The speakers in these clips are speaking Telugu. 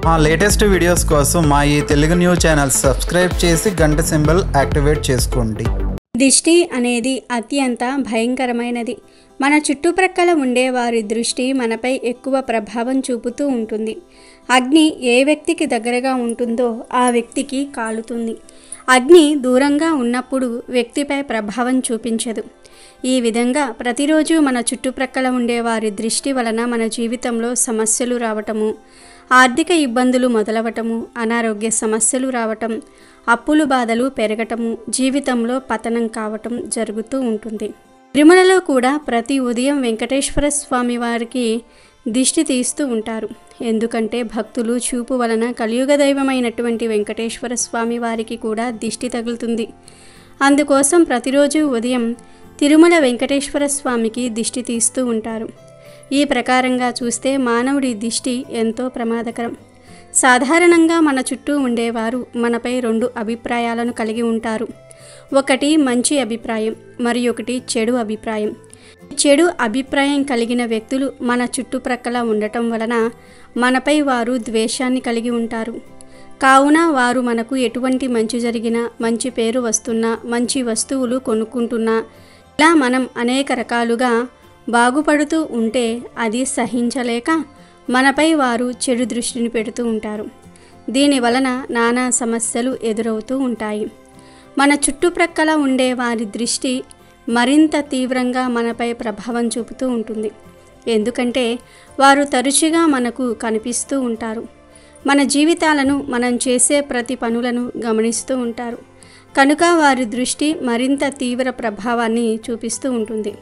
మా లేటెస్ట్ వీడియోస్ కోసం మా ఈ తెలుగు న్యూస్ ఛానల్ సబ్స్క్రైబ్ చేసి గంట సింబల్ యాక్టివేట్ చేసుకోండి. దిష్టి అనేది అత్యంత భయంకరమైనది. మన చుట్టుప్రక్కల ఉండే వారి దృష్టి మనపై ఎక్కువ ప్రభావం చూపుతూ ఉంటుంది. అగ్ని ఏ వ్యక్తికి దగ్గరగా ఉంటుందో ఆ వ్యక్తికి కాలుతుంది. అగ్ని దూరంగా ఉన్నప్పుడు వ్యక్తిపై ప్రభావం చూపించదు. ఈ విధంగా ప్రతిరోజు మన చుట్టుప్రక్కల ఉండే వారి దృష్టి వలన మన జీవితంలో సమస్యలు రావటము, ఆర్థిక ఇబ్బందులు మొదలవటము, అనారోగ్య సమస్యలు రావటం, అప్పులు బాధలు పెరగటము, జీవితంలో పతనం కావటం జరుగుతూ ఉంటుంది. తిరుమలలో కూడా ప్రతి ఉదయం వెంకటేశ్వర స్వామి వారికి దిష్టి తీస్తూ ఉంటారు. ఎందుకంటే భక్తులు చూపు వలన కలియుగ దైవమైనటువంటి వెంకటేశ్వర స్వామి వారికి కూడా దిష్టి తగులుతుంది. అందుకోసం ప్రతిరోజు ఉదయం తిరుమల వెంకటేశ్వర స్వామికి దిష్టి తీస్తూ ఉంటారు. ఈ ప్రకారంగా చూస్తే మానవుడి దిష్టి ఎంతో ప్రమాదకరం. సాధారణంగా మన చుట్టూ ఉండేవారు మనపై రెండు అభిప్రాయాలను కలిగి ఉంటారు. ఒకటి మంచి అభిప్రాయం, మరి ఒకటి చెడు అభిప్రాయం. చెడు అభిప్రాయం కలిగిన వ్యక్తులు మన చుట్టుప్రక్కల ఉండటం వలన మనపై వారు ద్వేషాన్ని కలిగి ఉంటారు. కావున వారు మనకు ఎటువంటి మంచి జరిగినా, మంచి పేరు వస్తున్నా, మంచి వస్తువులు కొనుక్కుంటున్నా, ఇలా మనం అనేక రకాలుగా బాగుపడుతూ ఉంటే అది సహించలేక మనపై వారు చెడు దృష్టిని పెడుతూ ఉంటారు. దీని వలన నానా సమస్యలు ఎదురవుతూ ఉంటాయి. మన చుట్టుప్రక్కల ఉండే వారి దృష్టి మరింత తీవ్రంగా మనపై ప్రభావం చూపుతూ ఉంటుంది. ఎందుకంటే వారు తరచుగా మనకు కనిపిస్తూ ఉంటారు. మన జీవితాలను, మనం చేసే ప్రతి పనులను గమనిస్తూ ఉంటారు. కనుక వారి దృష్టి మరింత తీవ్ర ప్రభావాన్ని చూపిస్తూ ఉంటుంది.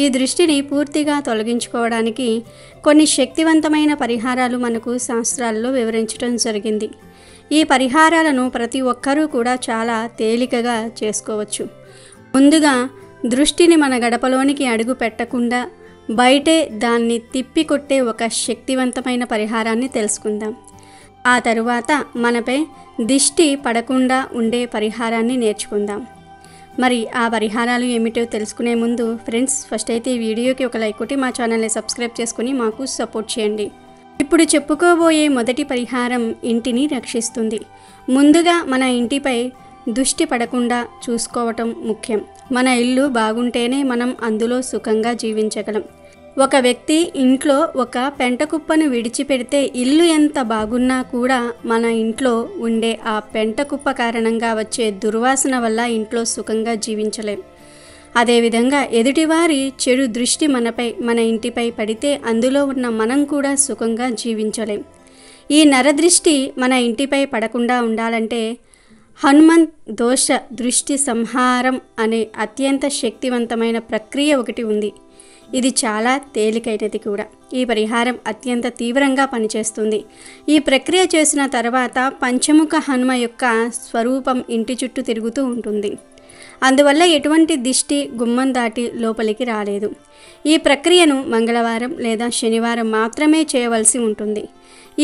ఈ దృష్టిని పూర్తిగా తొలగించుకోవడానికి కొన్ని శక్తివంతమైన పరిహారాలు మనకు శాస్త్రాల్లో వివరించడం జరిగింది. ఈ పరిహారాలను ప్రతి ఒక్కరూ కూడా చాలా తేలికగా చేసుకోవచ్చు. ముందుగా దృష్టిని మన గడపలోనికి అడుగు పెట్టకుండా బయటే దాన్ని తిప్పికొట్టే ఒక శక్తివంతమైన పరిహారాన్ని తెలుసుకుందాం. ఆ తరువాత మనపై దిష్టి పడకుండా ఉండే పరిహారాన్ని నేర్చుకుందాం. మరి ఆ పరిహారాలు ఏమిటో తెలుసుకునే ముందు ఫ్రెండ్స్, ఫస్ట్ అయితే ఈ వీడియోకి ఒక లైక్ కొట్టి మా ఛానల్ని సబ్స్క్రైబ్ చేసుకుని మాకు సపోర్ట్ చేయండి. ఇప్పుడు చెప్పుకోబోయే మొదటి పరిహారం ఇంటిని రక్షిస్తుంది. ముందుగా మన ఇంటిపై దృష్టి పడకుండా చూసుకోవటం ముఖ్యం. మన ఇల్లు బాగుంటేనే మనం అందులో సుఖంగా జీవించగలం. ఒక వ్యక్తి ఇంట్లో ఒక పెంటకుప్పను విడిచిపెడితే ఇల్లు ఎంత బాగున్నా కూడా మన ఇంట్లో ఉండే ఆ పెంటకుప్ప కారణంగా వచ్చే దుర్వాసన వల్ల ఇంట్లో సుఖంగా జీవించలేం. అదేవిధంగా ఎదుటివారి చెడు దృష్టి మన ఇంటిపై పడితే అందులో ఉన్న మనం కూడా సుఖంగా జీవించలేం. ఈ నరదృష్టి మన ఇంటిపై పడకుండా ఉండాలంటే హనుమంత్ దోష దృష్టి సంహారం అనే అత్యంత శక్తివంతమైన ప్రక్రియ ఒకటి ఉంది. ఇది చాలా తేలికైనది కూడా. ఈ పరిహారం అత్యంత తీవ్రంగా పనిచేస్తుంది. ఈ ప్రక్రియ చేసిన తర్వాత పంచముఖ హనుమ యొక్క స్వరూపం ఇంటి చుట్టూ తిరుగుతూ ఉంటుంది. అందువల్ల ఎటువంటి దిష్టి గుమ్మం దాటి లోపలికి రాలేదు. ఈ ప్రక్రియను మంగళవారం లేదా శనివారం మాత్రమే చేయవలసి ఉంటుంది.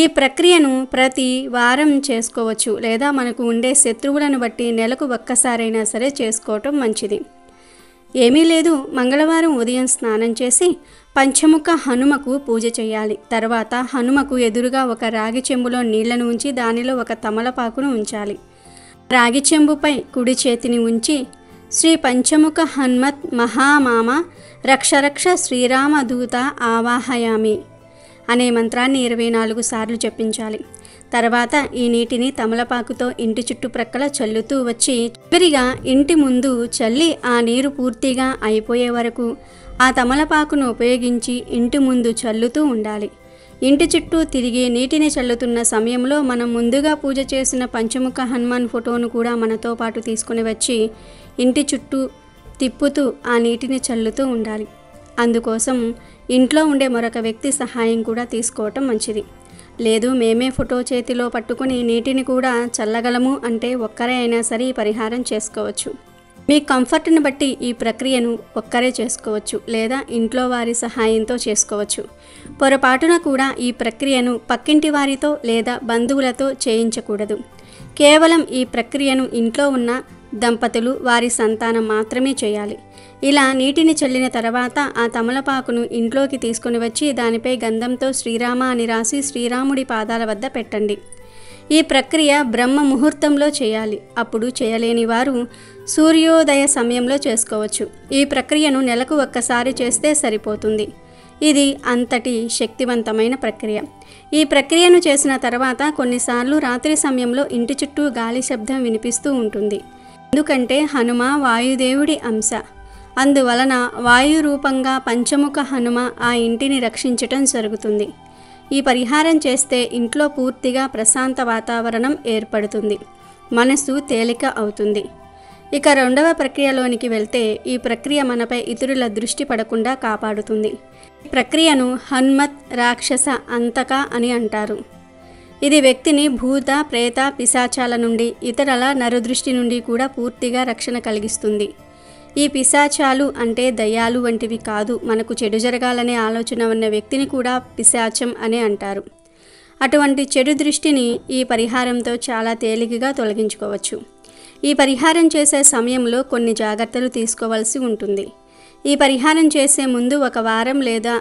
ఈ ప్రక్రియను ప్రతి వారం చేసుకోవచ్చు, లేదా మనకు ఉండే శత్రువులను బట్టి నెలకు ఒక్కసారైనా సరే చేసుకోవటం మంచిది. ఏమీ లేదు, మంగళవారం ఉదయం స్నానం చేసి పంచముఖ హనుమకు పూజ చేయాలి. తర్వాత హనుమకు ఎదురుగా ఒక రాగి చెంబులో నీళ్లను ఉంచి దానిలో ఒక తమలపాకును ఉంచాలి. రాగి చెంబుపై కుడి చేతిని ఉంచి శ్రీ పంచముఖ హనుమత్ మహామామ రక్షరక్ష శ్రీరామదూత ఆవాహయామి అనే మంత్రాన్ని 24 సార్లు జపించాలి. తర్వాత ఈ నీటిని తమలపాకుతో ఇంటి చుట్టుప్రక్కల చల్లుతూ వచ్చి చివరిగా ఇంటి ముందు చల్లి ఆ నీరు పూర్తిగా అయిపోయే వరకు ఆ తమలపాకును ఉపయోగించి ఇంటి ముందు చల్లుతూ ఉండాలి. ఇంటి చుట్టూ తిరిగి నీటిని చల్లుతున్న సమయంలో మనం ముందుగా పూజ చేసిన పంచముఖ హనుమాన్ ఫోటోను కూడా మనతో పాటు తీసుకుని వచ్చి ఇంటి చుట్టూ తిప్పుతూ ఆ నీటిని చల్లుతూ ఉండాలి. అందుకోసం ఇంట్లో ఉండే మరొక వ్యక్తి సహాయం కూడా తీసుకోవటం మంచిది. లేదు, మేమే ఫోటో చేతిలో పట్టుకుని నీటిని కూడా చల్లగలము అంటే ఒక్కరే అయినా సరే ఈ పరిహారం చేసుకోవచ్చు. మీ కంఫర్ట్ని బట్టి ఈ ప్రక్రియను ఒక్కరే చేసుకోవచ్చు, లేదా ఇంట్లో వారి సహాయంతో చేసుకోవచ్చు. పొరపాటున కూడా ఈ ప్రక్రియను పక్కింటి వారితో లేదా బంధువులతో చేయించకూడదు. కేవలం ఈ ప్రక్రియను ఇంట్లో ఉన్న దంపతులు వారి సంతానం మాత్రమే చేయాలి. ఇలా నీటిని చల్లిన తర్వాత ఆ తమలపాకును ఇంట్లోకి తీసుకొని వచ్చి దానిపై గంధంతో శ్రీరామ అని రాసి శ్రీరాముడి పాదాల వద్ద పెట్టండి. ఈ ప్రక్రియ బ్రహ్మ ముహూర్తంలో చేయాలి. అప్పుడు చేయలేని వారు సూర్యోదయ సమయంలో చేసుకోవచ్చు. ఈ ప్రక్రియను నెలకు ఒక్కసారి చేస్తే సరిపోతుంది. ఇది అంతటి శక్తివంతమైన ప్రక్రియ. ఈ ప్రక్రియను చేసిన తర్వాత కొన్నిసార్లు రాత్రి సమయంలో ఇంటి చుట్టూ గాలి శబ్దం వినిపిస్తూ ఉంటుంది. ఎందుకంటే హనుమ వాయుదేవుడి అంశ. అందువలన వాయు రూపంగా పంచముఖ హనుమ ఆ ఇంటిని రక్షించటం జరుగుతుంది. ఈ పరిహారం చేస్తే ఇంట్లో పూర్తిగా ప్రశాంత వాతావరణం ఏర్పడుతుంది. మనసు తేలిక అవుతుంది. ఇక రెండవ ప్రక్రియలోనికి వెళ్తే ఈ ప్రక్రియ మనపై ఇతరుల దృష్టి పడకుండా కాపాడుతుంది. ఈ ప్రక్రియను హనుమత్ రాక్షస అంతక అని అంటారు. ఇది వ్యక్తిని భూత ప్రేత పిశాచాల నుండి ఇతరుల నరదృష్టి నుండి కూడా పూర్తిగా రక్షణ కలిగిస్తుంది. ఈ పిశాచాలు అంటే దయ్యాలు వంటివి కాదు. మనకు చెడు జరగాలనే ఆలోచన ఉన్న వ్యక్తిని కూడా పిశాచం అనే అంటారు. అటువంటి చెడు దృష్టిని ఈ పరిహారంతో చాలా తేలికగా తొలగించుకోవచ్చు. ఈ పరిహారం చేసే సమయంలో కొన్ని జాగ్రత్తలు తీసుకోవాల్సి ఉంటుంది. ఈ పరిహారం చేసే ముందు 1 వారం లేదా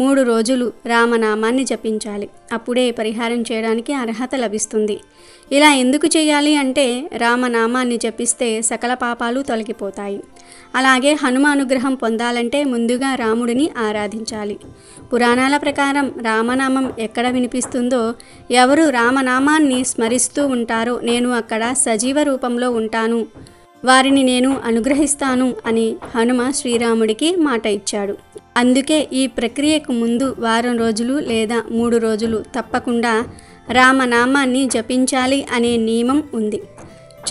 3 రోజులు రామనామాన్ని జపించాలి. అప్పుడే ఈ పరిహారం చేయడానికి అర్హత లభిస్తుంది. ఇలా ఎందుకు చేయాలి అంటే రామనామాన్ని జపిస్తే సకల పాపాలు తొలగిపోతాయి. అలాగే హనుమ అనుగ్రహం పొందాలంటే ముందుగా రాముడిని ఆరాధించాలి. పురాణాల ప్రకారం రామనామం ఎక్కడ వినిపిస్తుందో, ఎవరు రామనామాన్ని స్మరిస్తూ ఉంటారో నేను అక్కడ సజీవ రూపంలో ఉంటాను, వారిని నేను అనుగ్రహిస్తాను అని హనుమ శ్రీరాముడికి మాట ఇచ్చాడు. అందుకే ఈ ప్రక్రియకు ముందు వారం రోజులు లేదా 3 రోజులు తప్పకుండా రామనామాన్ని జపించాలి అనే నియమం ఉంది.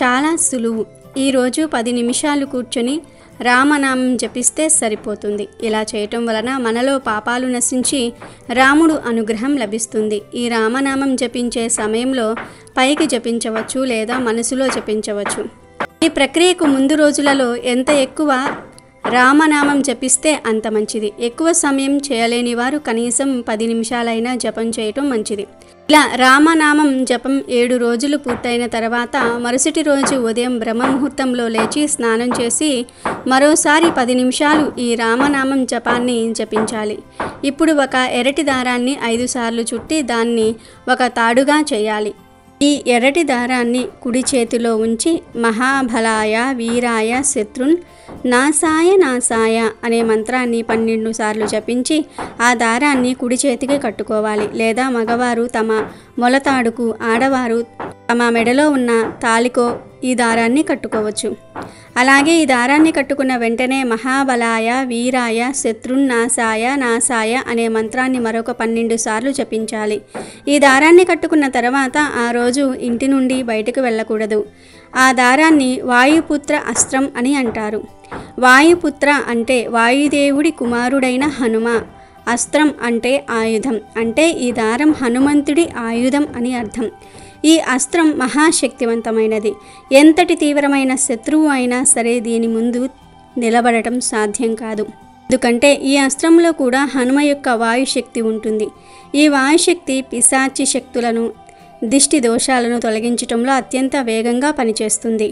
చాలా సులువు. ఈరోజు 10 నిమిషాలు కూర్చొని రామనామం జపిస్తే సరిపోతుంది. ఇలా చేయటం వలన మనలో పాపాలు నశించి రాముడు అనుగ్రహం లభిస్తుంది. ఈ రామనామం జపించే సమయంలో పైకి జపించవచ్చు లేదా మనసులో జపించవచ్చు. ఈ ప్రక్రియకు ముందు రోజులలో ఎంత ఎక్కువ రామనామం జపిస్తే అంత మంచిది. ఎక్కువ సమయం చేయలేని వారు కనీసం 10 నిమిషాలైనా జపం చేయటం మంచిది. ఇలా రామనామం జపం 7 రోజులు పూర్తయిన తర్వాత మరుసటి రోజు ఉదయం బ్రహ్మముహూర్తంలో లేచి స్నానం చేసి మరోసారి 10 నిమిషాలు ఈ రామనామం జపాన్ని జపించాలి. ఇప్పుడు ఒక ఎర్రటి దారాన్ని 5 సార్లు చుట్టి దాన్ని ఒక తాడుగా చేయాలి. ఈ ఎర్రటి దారాన్ని కుడి చేతిలో ఉంచి మహాబలాయ వీరాయ శత్రున్ నాసాయ నాసాయ అనే మంత్రాన్ని 12 సార్లు జపించి ఆ దారాన్ని కుడి చేతికి కట్టుకోవాలి. లేదా మగవారు తమ మొలతాడుకు, ఆడవారు తమ మెడలో ఉన్న తాలికో ఈ దారాన్ని కట్టుకోవచ్చు. అలాగే ఈ దారాన్ని కట్టుకున్న వెంటనే మహాబలాయ వీరాయ శత్రున్నాసాయ నాసాయ అనే మంత్రాన్ని మరొక 12 సార్లు జపించాలి. ఈ దారాన్ని కట్టుకున్న తర్వాత ఆ రోజు ఇంటి నుండి బయటకు వెళ్ళకూడదు. ఆ దారాన్ని వాయుపుత్ర అస్త్రం అని అంటారు. వాయుపుత్ర అంటే వాయుదేవుడి కుమారుడైన హనుమ, అస్త్రం అంటే ఆయుధం. అంటే ఈ దారం హనుమంతుడి ఆయుధం అని అర్థం. ఈ అస్త్రం మహాశక్తివంతమైనది. ఎంతటి తీవ్రమైన శత్రువు అయినా సరే దీని ముందు నిలబడటం సాధ్యం కాదు. ఎందుకంటే ఈ అస్త్రంలో కూడా హనుమ యొక్క వాయుశక్తి ఉంటుంది. ఈ వాయుశక్తి పిశాచి శక్తులను, దిష్టి దోషాలను తొలగించటంలో అత్యంత వేగంగా పనిచేస్తుంది.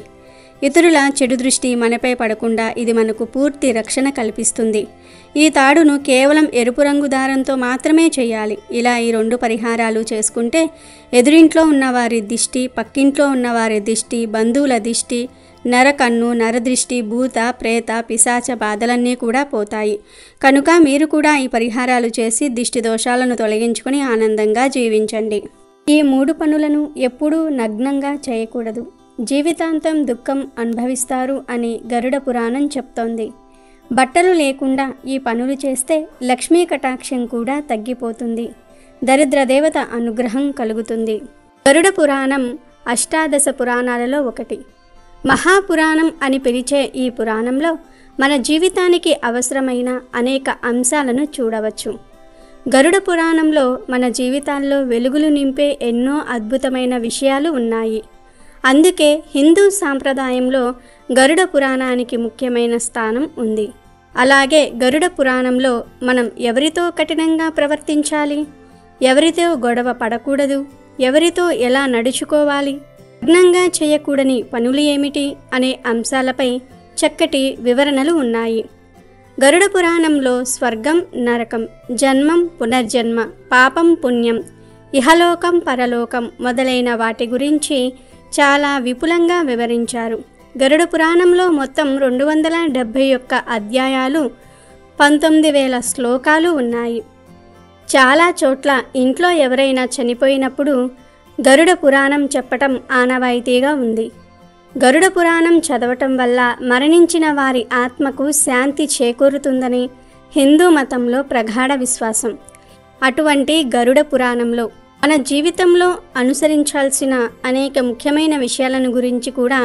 ఇతరుల చెడు దృష్టి మనపై పడకుండా ఇది మనకు పూర్తి రక్షణ కల్పిస్తుంది. ఈ తాడును కేవలం ఎరుపు రంగు దారంతో మాత్రమే చేయాలి. ఇలా ఈ 2 పరిహారాలు చేసుకుంటే ఎదురింట్లో ఉన్నవారి దిష్టి, పక్కింట్లో ఉన్నవారి దిష్టి, బంధువుల దిష్టి, నరకన్ను, నరదృష్టి, భూత ప్రేత పిశాచ బాధలన్నీ కూడా పోతాయి. కనుక మీరు కూడా ఈ పరిహారాలు చేసి దిష్టి దోషాలను తొలగించుకొని ఆనందంగా జీవించండి. ఈ 3 పనులను ఎప్పుడూ నగ్నంగా చేయకూడదు. జీవితాంతం దుఃఖం అనుభవిస్తారు అని గరుడ పురాణం చెప్తోంది. బట్టలు లేకుండా ఈ పనులు చేస్తే లక్ష్మీ కటాక్షం కూడా తగ్గిపోతుంది. దరిద్ర దేవత అనుగ్రహం కలుగుతుంది. గరుడ పురాణం అష్టాదశ పురాణాలలో ఒకటి. మహాపురాణం అని పిలిచే ఈ పురాణంలో మన జీవితానికి అవసరమైన అనేక అంశాలను చూడవచ్చు. గరుడ పురాణంలో మన జీవితాల్లో వెలుగులు నింపే ఎన్నో అద్భుతమైన విషయాలు ఉన్నాయి. అందుకే హిందూ సాంప్రదాయంలో గరుడ పురాణానికి ముఖ్యమైన స్థానం ఉంది. అలాగే గరుడ పురాణంలో మనం ఎవరితో కఠినంగా ప్రవర్తించాలి, ఎవరితో గొడవ పడకూడదు, ఎవరితో ఎలా నడుచుకోవాలి, నగ్నంగా చేయకూడని పనులు ఏమిటి అనే అంశాలపై చక్కటి వివరణలు ఉన్నాయి. గరుడ పురాణంలో స్వర్గం, నరకం, జన్మం, పునర్జన్మ, పాపం, పుణ్యం, ఇహలోకం, పరలోకం మొదలైన వాటి గురించి చాలా విపులంగా వివరించారు. గరుడ పురాణంలో మొత్తం 271 అధ్యాయాలు, 19,000 శ్లోకాలు ఉన్నాయి. చాలా చోట్ల ఇంట్లో ఎవరైనా చనిపోయినప్పుడు గరుడ పురాణం చెప్పటం ఆనవాయితీగా ఉంది. గరుడ పురాణం చదవటం వల్ల మరణించిన వారి ఆత్మకు శాంతి చేకూరుతుందని హిందూ మతంలో ప్రగాఢ విశ్వాసం. అటువంటి గరుడ పురాణంలో మన జీవితంలో అనుసరించాల్సిన అనేక ముఖ్యమైన విషయాలను గురించి కూడా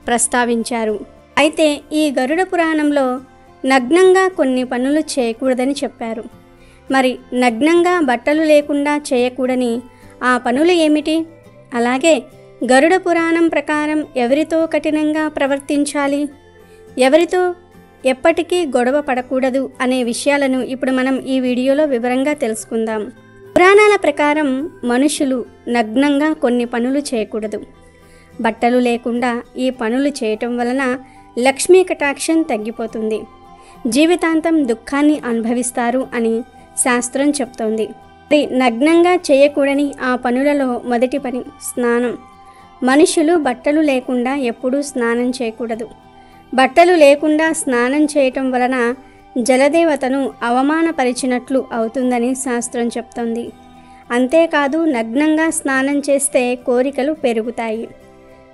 ప్రస్తావించారు. అయితే ఈ గరుడ పురాణంలో నగ్నంగా కొన్ని పనులు చేయకూడదని చెప్పారు. మరి నగ్నంగా బట్టలు లేకుండా చేయకూడని ఆ పనులు ఏమిటి? అలాగే గరుడ పురాణం ప్రకారం ఎవరితో కఠినంగా ప్రవర్తించాలి, ఎవరితో ఎప్పటికీ గొడవ పడకూడదు అనే విషయాలను ఇప్పుడు మనం ఈ వీడియోలో వివరంగా తెలుసుకుందాం. పురాణాల ప్రకారం మనుషులు నగ్నంగా కొన్ని పనులు చేయకూడదు. బట్టలు లేకుండా ఈ పనులు చేయటం వలన లక్ష్మీ కటాక్షం తగ్గిపోతుంది, జీవితాంతం దుఃఖాన్ని అనుభవిస్తారు అని శాస్త్రం చెప్తోంది. నగ్నంగా చేయకూడని ఆ పనులలో మొదటి పని స్నానం. మనుషులు బట్టలు లేకుండా ఎప్పుడూ స్నానం చేయకూడదు. బట్టలు లేకుండా స్నానం చేయటం వలన జలదేవతను అవమానపరిచినట్లు అవుతుందని శాస్త్రం చెప్తోంది. అంతేకాదు నగ్నంగా స్నానం చేస్తే కోరికలు పెరుగుతాయి,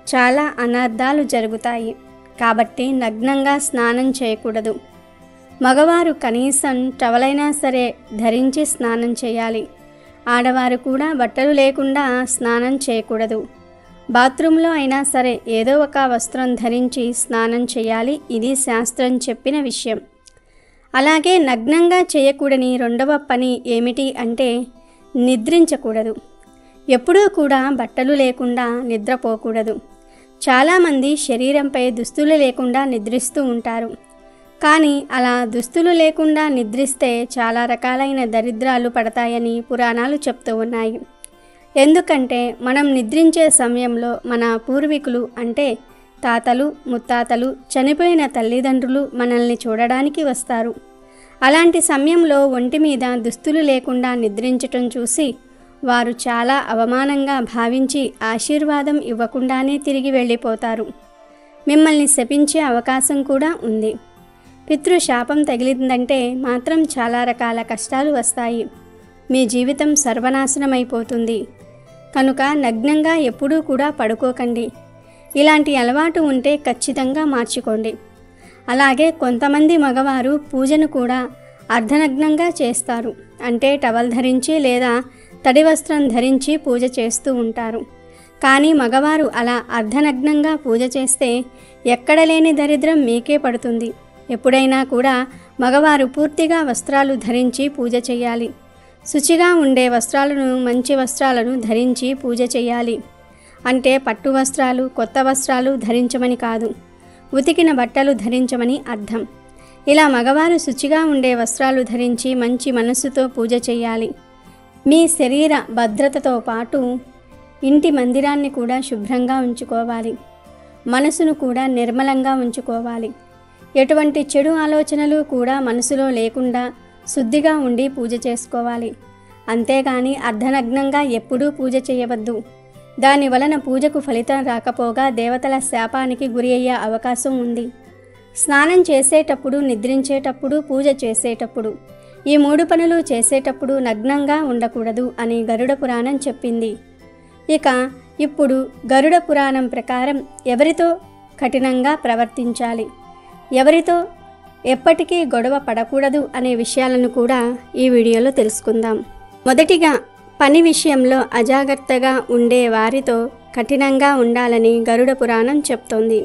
చాలా అనర్థాలు జరుగుతాయి. కాబట్టి నగ్నంగా స్నానం చేయకూడదు. మగవారు కనీసం టవలైనా సరే ధరించి స్నానం చేయాలి. ఆడవారు కూడా బట్టలు లేకుండా స్నానం చేయకూడదు. బాత్రూంలో అయినా సరే ఏదో ఒక వస్త్రం ధరించి స్నానం చేయాలి. ఇది శాస్త్రం చెప్పిన విషయం. అలాగే నగ్నంగా చేయకూడని రెండవ పని ఏమిటి అంటే నిద్రించకూడదు. ఎప్పుడూ కూడా బట్టలు లేకుండా నిద్రపోకూడదు. చాలామంది శరీరంపై దుస్తులు లేకుండా నిద్రిస్తూ ఉంటారు. కానీ అలా దుస్తులు లేకుండా నిద్రిస్తే చాలా రకాలైన దరిద్రాలు పడతాయని పురాణాలు చెప్తూ ఉన్నాయి. ఎందుకంటే మనం నిద్రించే సమయంలో మన పూర్వీకులు అంటే తాతలు, ముత్తాతలు, చనిపోయిన తల్లిదండ్రులు మనల్ని చూడడానికి వస్తారు. అలాంటి సమయంలో ఒంటి మీద దుస్తులు లేకుండా నిద్రించటం చూసి వారు చాలా అవమానంగా భావించి ఆశీర్వాదం ఇవ్వకుండానే తిరిగి వెళ్ళిపోతారు. మిమ్మల్ని శపించే అవకాశం కూడా ఉంది. పితృశాపం తగిలిందంటే మాత్రం చాలా రకాల కష్టాలు వస్తాయి. మీ జీవితం సర్వనాశనమైపోతుంది. కనుక నగ్నంగా ఎప్పుడూ కూడా పడుకోకండి. ఇలాంటి అలవాటు ఉంటే ఖచ్చితంగా మార్చుకోండి. అలాగే కొంతమంది మగవారు పూజను కూడా అర్ధనగ్నంగా చేస్తారు. అంటే టవల్ ధరించి లేదా తడి వస్త్రం ధరించి పూజ చేస్తూ ఉంటారు. కానీ మగవారు అలా అర్ధనగ్నంగా పూజ చేస్తే ఎక్కడ లేని దరిద్రం మీకే పడుతుంది. ఎప్పుడైనా కూడా మగవారు పూర్తిగా వస్త్రాలు ధరించి పూజ చేయాలి. శుచిగా ఉండే వస్త్రాలను, మంచి వస్త్రాలను ధరించి పూజ చేయాలి. అంటే పట్టు వస్త్రాలు, కొత్త వస్త్రాలు ధరించమని కాదు, ఉతికిన బట్టలు ధరించమని అర్థం. ఇలా మగవారు శుచిగా ఉండే వస్త్రాలు ధరించి మంచి మనస్సుతో పూజ చేయాలి. మీ శరీర భద్రతతో పాటు ఇంటి మందిరాన్ని కూడా శుభ్రంగా ఉంచుకోవాలి. మనసును కూడా నిర్మలంగా ఉంచుకోవాలి. ఎటువంటి చెడు ఆలోచనలు కూడా మనసులో లేకుండా శుద్ధిగా ఉండి పూజ చేసుకోవాలి. అంతేగాని అర్ధనగ్నంగా ఎప్పుడూ పూజ చేయవద్దు. దాని వలన పూజకు ఫలితం రాకపోగా దేవతల శాపానికి గురి అయ్యే అవకాశం ఉంది. స్నానం చేసేటప్పుడు, నిద్రించేటప్పుడు, పూజ చేసేటప్పుడు ఈ 3 పనులు చేసేటప్పుడు నగ్నంగా ఉండకూడదు అని గరుడ పురాణం చెప్పింది. ఇక ఇప్పుడు గరుడ పురాణం ప్రకారం ఎవరితో కఠినంగా ప్రవర్తించాలి, ఎవరితో ఎప్పటికీ గొడవ పడకూడదు అనే విషయాలను కూడా ఈ వీడియోలో తెలుసుకుందాం. మొదటిగా పని విషయంలో అజాగ్రత్తగా ఉండే వారితో కఠినంగా ఉండాలని గరుడ పురాణం చెప్తోంది.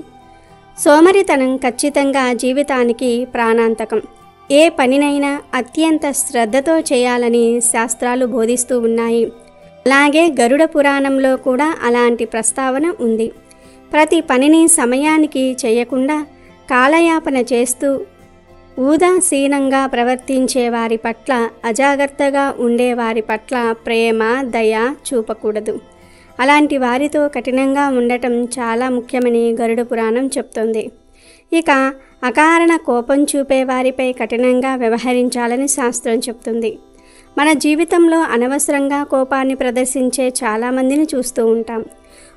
సోమరితనం ఖచ్చితంగా జీవితానికి ప్రాణాంతకం. ఏ పనినైనా అత్యంత శ్రద్ధతో చేయాలని శాస్త్రాలు బోధిస్తూ ఉన్నాయి. అలాగే గరుడ పురాణంలో కూడా అలాంటి ప్రస్తావన ఉంది. ప్రతి పనిని సమయానికి చేయకుండా కాలయాపన చేస్తూ ఉదాసీనంగా ప్రవర్తించే వారి పట్ల, అజాగ్రత్తగా ఉండే వారి పట్ల ప్రేమ, దయ చూపకూడదు. అలాంటి వారితో కఠినంగా ఉండటం చాలా ముఖ్యమని గరుడ పురాణం చెప్తోంది. ఇక అకారణ కోపం చూపే వారిపై కఠినంగా వ్యవహరించాలని శాస్త్రం చెప్తుంది. మన జీవితంలో అనవసరంగా కోపాన్ని ప్రదర్శించే చాలామందిని చూస్తూ ఉంటాం.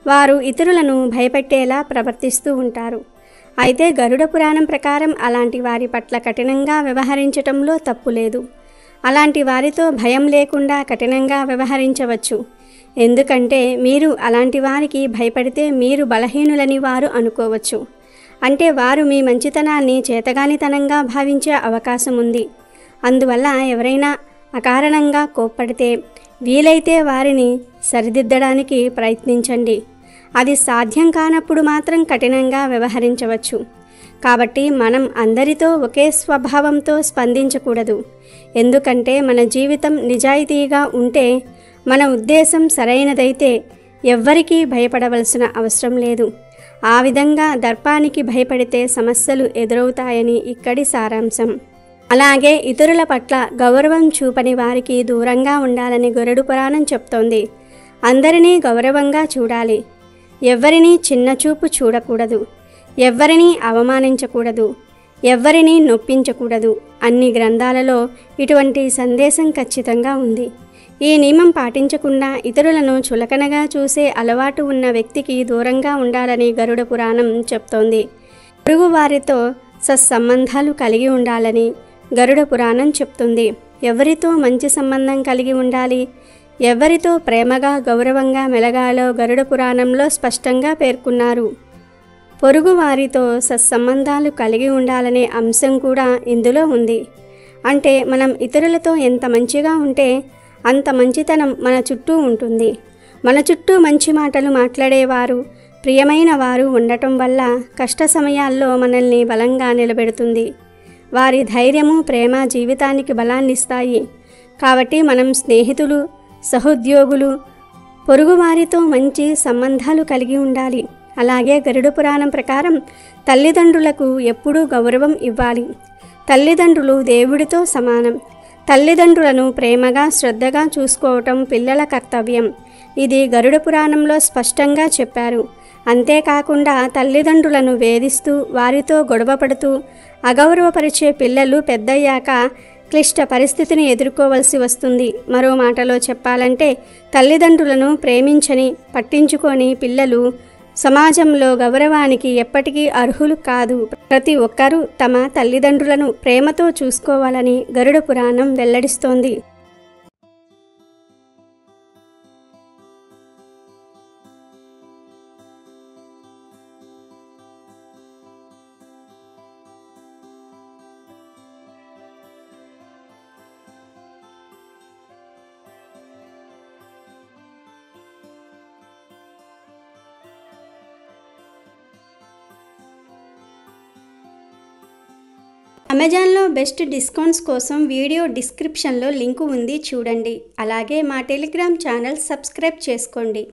వారు ఇతరులను భయపెట్టేలా ప్రవర్తిస్తూ ఉంటారు. అయితే గరుడ పురాణం ప్రకారం అలాంటి వారి పట్ల కఠినంగా వ్యవహరించటంలో తప్పు లేదు. అలాంటి వారితో భయం లేకుండా కఠినంగా వ్యవహరించవచ్చు. ఎందుకంటే మీరు అలాంటి వారికి భయపడితే మీరు బలహీనులని వారు అనుకోవచ్చు. అంటే వారు మీ మంచితనాన్ని చేతగానితనంగా భావించే అవకాశం ఉంది. అందువల్ల ఎవరైనా అకారణంగా కోప్పడితే వీలైతే వారిని సరిదిద్దడానికి ప్రయత్నించండి. అది సాధ్యం కానప్పుడు మాత్రం కఠినంగా వ్యవహరించవచ్చు. కాబట్టి మనం అందరితో ఒకే స్వభావంతో స్పందించకూడదు. ఎందుకంటే మన జీవితం నిజాయితీగా ఉంటే, మన ఉద్దేశం సరైనదైతే ఎవ్వరికీ భయపడవలసిన అవసరం లేదు. ఆ విధంగా దర్పానికి భయపడితే సమస్యలు ఎదురవుతాయని ఇక్కడి సారాంశం. అలాగే ఇతరుల పట్ల గౌరవం చూపని వారికి దూరంగా ఉండాలని గరుడ పురాణం చెప్తోంది. అందరినీ గౌరవంగా చూడాలి. ఎవ్వరినీ చిన్నచూపు చూడకూడదు. ఎవ్వరినీ అవమానించకూడదు. ఎవ్వరినీ నొప్పించకూడదు. అన్ని గ్రంథాలలో ఇటువంటి సందేశం ఖచ్చితంగా ఉంది. ఈ నియమం పాటించకుండా ఇతరులను చులకనగా చూసే అలవాటు ఉన్న వ్యక్తికి దూరంగా ఉండాలని గరుడ పురాణం చెప్తోంది. పొరుగు వారితో సత్సంబంధాలు కలిగి ఉండాలని గరుడ పురాణం చెప్తుంది. ఎవరితో మంచి సంబంధం కలిగి ఉండాలి, ఎవరితో ప్రేమగా గౌరవంగా మెలగాలో గరుడ పురాణంలో స్పష్టంగా పేర్కొన్నారు. పొరుగు వారితో సత్సంబంధాలు కలిగి ఉండాలనే అంశం కూడా ఇందులో ఉంది. అంటే మనం ఇతరులతో ఎంత మంచిగా ఉంటే అంత మంచితనం మన చుట్టూ ఉంటుంది. మన చుట్టూ మంచి మాటలు మాట్లాడేవారు, ప్రియమైన వారు ఉండటం వల్ల కష్ట సమయాల్లో మనల్ని బలంగా నిలబెడుతుంది. వారి ధైర్యము, ప్రేమ జీవితానికి బలాన్నిస్తాయి. కాబట్టి మనం స్నేహితులు, సహోద్యోగులు, పొరుగువారితో మంచి సంబంధాలు కలిగి ఉండాలి. అలాగే గరుడ పురాణం ప్రకారం తల్లిదండ్రులకు ఎప్పుడూ గౌరవం ఇవ్వాలి. తల్లిదండ్రులు దేవుడితో సమానం. తల్లిదండ్రులను ప్రేమగా, శ్రద్ధగా చూసుకోవటం పిల్లల కర్తవ్యం. ఇది గరుడ పురాణంలో స్పష్టంగా చెప్పారు. అంతేకాకుండా తల్లిదండ్రులను వేధిస్తూ, వారితో గొడవపడుతూ, అగౌరవపరిచే పిల్లలు పెద్దయ్యాక క్లిష్ట పరిస్థితిని ఎదుర్కోవలసి వస్తుంది. మరో మాటలో చెప్పాలంటే తల్లిదండ్రులను ప్రేమించని, పట్టించుకొని పిల్లలు సమాజంలో గౌరవానికి ఎప్పటికీ అర్హులు కాదు. ప్రతి ఒక్కరూ తమ తల్లిదండ్రులను ప్రేమతో చూసుకోవాలని గరుడ పురాణం వెల్లడిస్తోంది. అమెజాన్లో బెస్ట్ డిస్కౌంట్స్ కోసం వీడియో డిస్క్రిప్షన్లో లింకు ఉంది, చూడండి. అలాగే మా టెలిగ్రామ్ ఛానల్ సబ్స్క్రైబ్ చేసుకోండి.